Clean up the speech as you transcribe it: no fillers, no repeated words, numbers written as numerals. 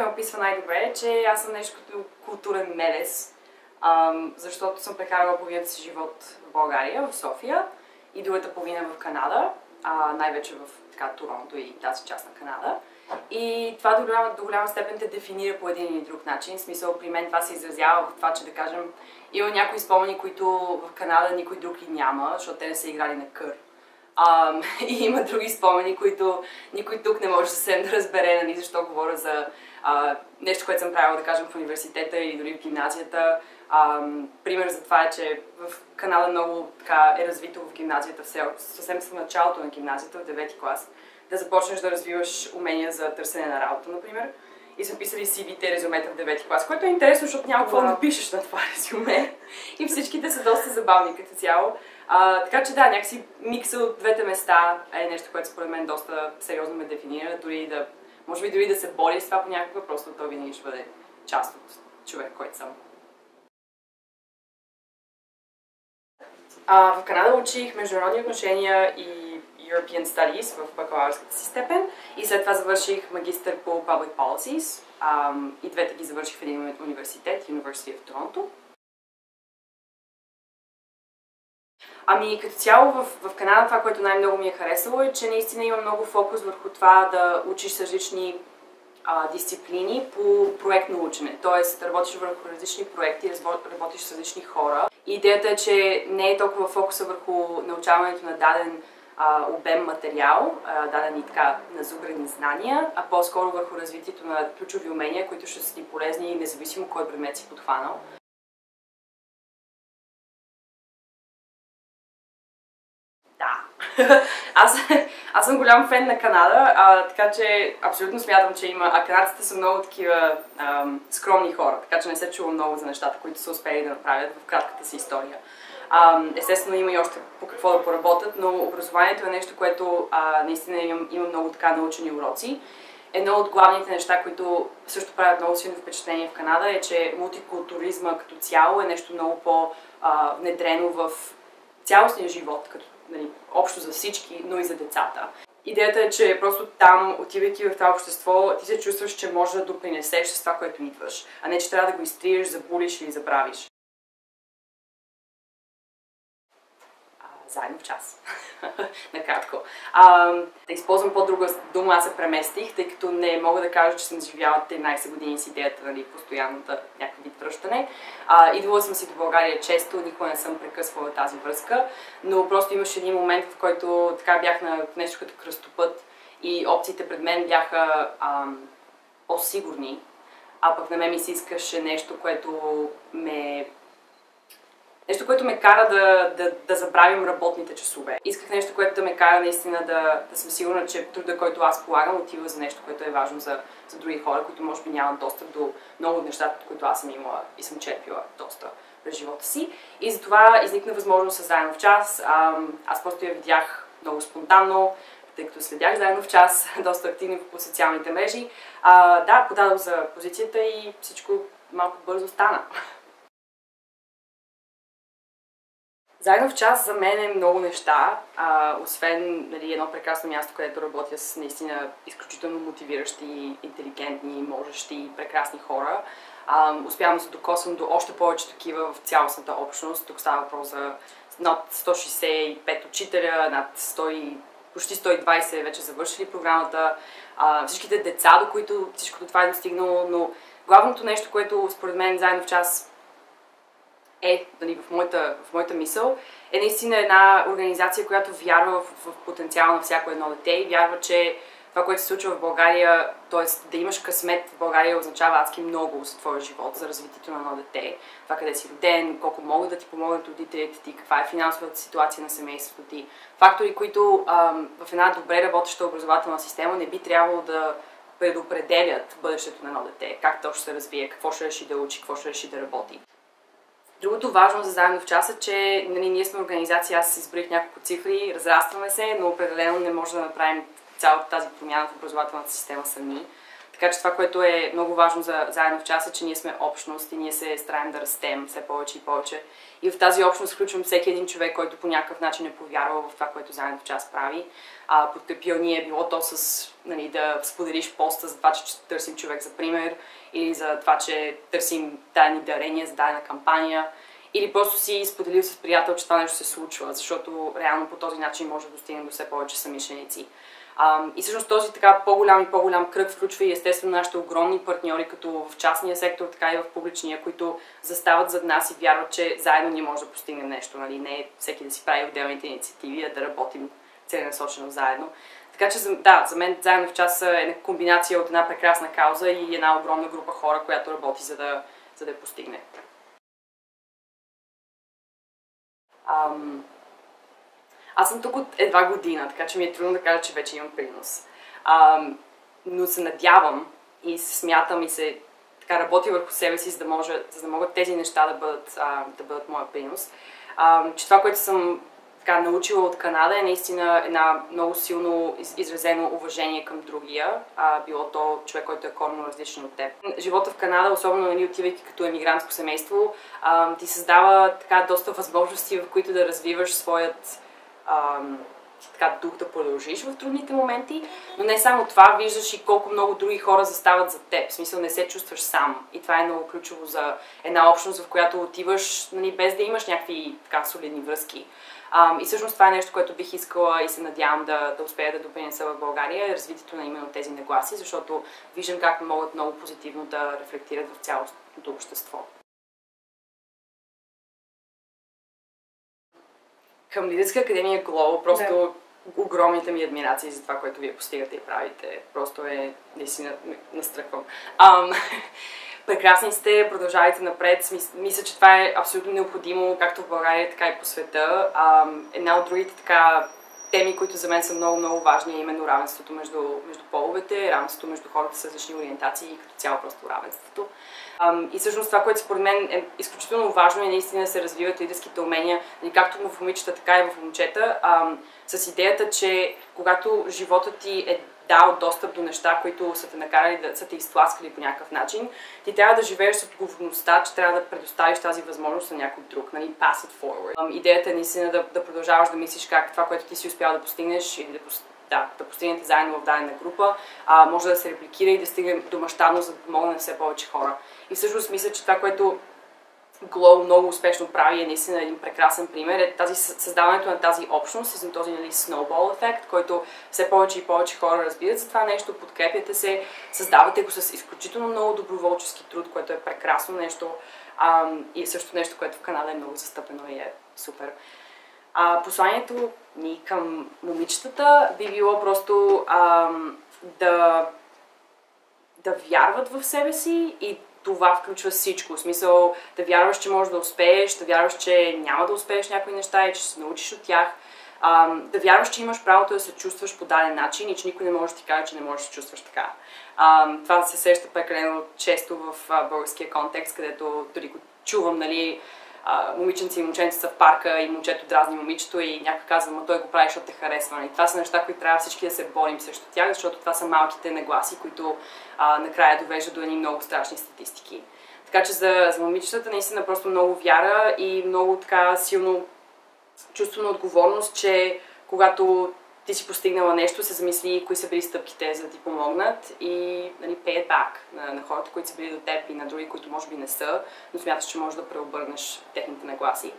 ме описва най-добре е, че аз съм нещо като културен мелес, защото съм прекарала половината си живот в България, в София, и другата половина в Канада, най-вече в Торонто и тази част на Канада. И това до голяма степен те дефинира по един или друг начин. В смисъл, при мен това се изразява в това, че да кажем, има някои спомени, които в Канада никой друг ли няма, защото те не са играли на кър. И има други спомени, които никой тук не може съвсем да разбере, нали, защо говоря за нещо, което съм правила, да кажем, в университета или дори в гимназията. Пример за това е, че в Канада много така е развито в гимназията, съвсем в началото на гимназията, в 9-ти клас, да започнеш да развиваш умения за търсене на работа, например. И са писали CV-те, резюмета в 9-ти клас, което е интересно, защото няма какво да напишеш на това резюме. И всичките са доста забавни като цяло. Така че да, някакси микса от двете места е нещо, което според мен доста сериозно ме дефинира. Може би дори да се бори с това понякога, просто то винаги ще бъде част от човек, който съм. В Канада учих международни отношения и European Studies в бакалавърската си степен и след това завърших магистър по Public Policies и двете ги завърших в един университет, University of Toronto. Като цяло в Канада това, което най-много ми е харесало е, че наистина има много фокус върху това да учиш с различни дисциплини по проектно учене. Тоест, работиш върху различни проекти, работиш с различни хора. И идеята е, че не е толкова фокуса върху научаването на даден обем материал, дадени така назубрени знания, а по-скоро върху развитието на ключови умения, които ще са ти полезни независимо кой предмет си подхванал. Аз съм голям фен на Канада, така че абсолютно смятам, че има. Канадците са много такива скромни хора, така че не се чува много за нещата, които са успели да направят в кратката си история. Естествено има и още по какво да поработят, но образованието е нещо, което наистина има много така научени уроци. Едно от главните неща, които също правят много силно впечатление в Канада е, че мултикултуризма като цяло е нещо много по-внедрено в цялостния живот, като общо за всички, но и за децата. Идеята е, че просто там, отивайки в това общество, ти се чувстваш, че можеш да допринесеш с това, което идваш, а не, че трябва да го изтриеш, забулиш или забравиш. Заедно в час. Накратко. Да използвам по-друга дума, аз се преместих, тъй като не мога да кажа, че съм живяла 13 години с идеята, нали, постоянната някакъв вид връщане. Идвала съм си до България често, никога не съм прекъсвала тази връзка, но просто имаше един момент, в който така бях на нещо като кръстопът и опциите пред мен бяха по-сигурни, а пък на мен ми се искаше нещо, което ме кара да забравим работните часове. Исках нещо, което да ме кара наистина да съм сигурна, че труда, който аз полагам, отива за нещо, което е важно за други хора, които може би нямат достъп до много от нещата, които аз съм имала и съм черпила доста през живота си. И затова изникна възможност с Заедно в час. Аз просто я видях много спонтанно, тъй като следях Заедно в час, доста активно по социалните мрежи. Да, подадох за позицията и всичко малко бързо стана. Заедно в час за мен е много неща, освен едно прекрасно място, където работя с наистина изключително мотивиращи, интелигентни, можещи, прекрасни хора. Успявам да се докосвам до още повече такива в цялостната общност. Тук става въпрос за над 165 учителя, над 100, почти 120 вече завършили програмата, всичките деца, до които всичкото това е достигнало, но главното нещо, което според мен Заедно в час в моята мисъл, е наистина една организация, която вярва в потенциал на всяко едно дете и вярва, че това, което се случва в България, т.е. да имаш късмет в България, означава адски много за твоя живот, за развитието на едно дете, това къде си роден, колко могат да ти помогнат родителите ти, каква е финансовата ситуация на семейството ти. Фактори, които в една добре работеща образователна система не би трябвало да предопределят бъдещето на едно дете, как то ще се развие, какво ще реши да учи, какво ще реши да работи. Другото важно за Заедно в час е, че ние сме организация, аз изброих няколко цифри, разрастваме се, но определено не може да направим цялата тази промяна в образователната система сами. Така че това, което е много важно за Заедно в час е, че ние сме общност и ние се стараем да растем все повече и повече. И в тази общност включвам всеки един човек, който по някакъв начин е повярвал в това, което Заедно в час прави. Подкрепил ни е било то с да споделиш поста за това, че търсим човек за пример, или за това, че търсим дадени дарения за дадена кампания, или просто си споделил с приятел, че това нещо се случва, защото реално по този начин може да достигнем до все повече самишленици. И всъщност този така по-голям и по-голям кръг включва и естествено нашите огромни партньори, като в частния сектор, така и в публичния, които застават зад нас и вярват, че заедно ние можем да постигнем нещо. Нали? Не всеки да си прави отделните инициативи, а да работим целенасочено заедно. Така че за мен Заедно в час е комбинация от една прекрасна кауза и една огромна група хора, която работи за да я постигне. Аз съм тук от едва година, така че ми е трудно да кажа, че вече имам принос. Но се надявам и се смятам и се така работя върху себе си, за да могат тези неща да бъдат моя принос. Че това, което съм така научила от Канада е наистина една много силно изразено уважение към другия, било то човек, който е коренно различен от теб. Живота в Канада, особено отивайки като емигрантско семейство, ти създава така доста възможности, в които да развиваш своят дух да продължиш в трудните моменти, но не само това, виждаш и колко много други хора застават за теб. В смисъл не се чувстваш сам. И това е много ключово за една общност, в която отиваш, без да имаш някакви така солидни връзки. И всъщност това е нещо, което бих искала и се надявам да успея да допринеса в България, е развитието на именно тези нагласи, защото виждам как могат много позитивно да рефлектират в цялостното общество. Към Лидерска академия Global просто огромните ми адмирации за това, което вие постигате и правите. Просто е наистина настръхвам. Прекрасни сте, продължавайте напред. Мисля, че това е абсолютно необходимо, както в България, така и по света. Една от другите теми, които за мен са много важни, е именно равенството между половете, равенството между хората с различни ориентации и като цяло просто равенството. И всъщност това, което според мен е изключително важно, е наистина да се развиват лидерските умения, както в момичета, така и в момчета, с идеята, че когато животът ти е дал достъп до неща, които са те накарали са те изтласкали по някакъв начин, ти трябва да живееш с отговорността, че трябва да предоставиш тази възможност на някой друг, нали, pass it forward. Идеята е наистина да продължаваш да мислиш как това, което ти си успял да постигнеш или да постигнете заедно в дадена група, може да се репликира и да стигне до мащабност, за да помогне на все повече хора. И всъщност мисля, че това, което Glow много успешно прави, е наистина един прекрасен пример, е създаването на тази общност, и този snowball ефект, който все повече и повече хора разбират за това нещо, подкрепяте се, създавате го с изключително много доброволчески труд, което е прекрасно нещо и е също нещо, което в Канада е много застъпено и е супер. Посланието ни към момичетата би било просто да вярват в себе си, и това включва всичко. В смисъл да вярваш, че можеш да успееш, да вярваш, че няма да успееш някои неща и че ще се научиш от тях. Да вярваш, че имаш правото да се чувстваш по даден начин и че никой не може да ти каже, че не можеш да се чувстваш така. Това се сеща прекалено често в българския контекст, където дори го чувам, нали, момиченци и момченци са в парка и момчето дразни момичето и някой казва, ма той го прави, защото те харесва. И това са неща, които трябва всички да се борим срещу тях, защото това са малките нагласи, които накрая довеждат до едни много страшни статистики. Така че за момичетата наистина просто много вяра и много така силно чувство на отговорност, че когато ти си постигнала нещо, се замисли кои са били стъпките, за да ти помогнат и нали, pay it back на хората, които са били до теб и на други, които може би не са, но смяташ, че можеш да преобърнеш техните нагласи.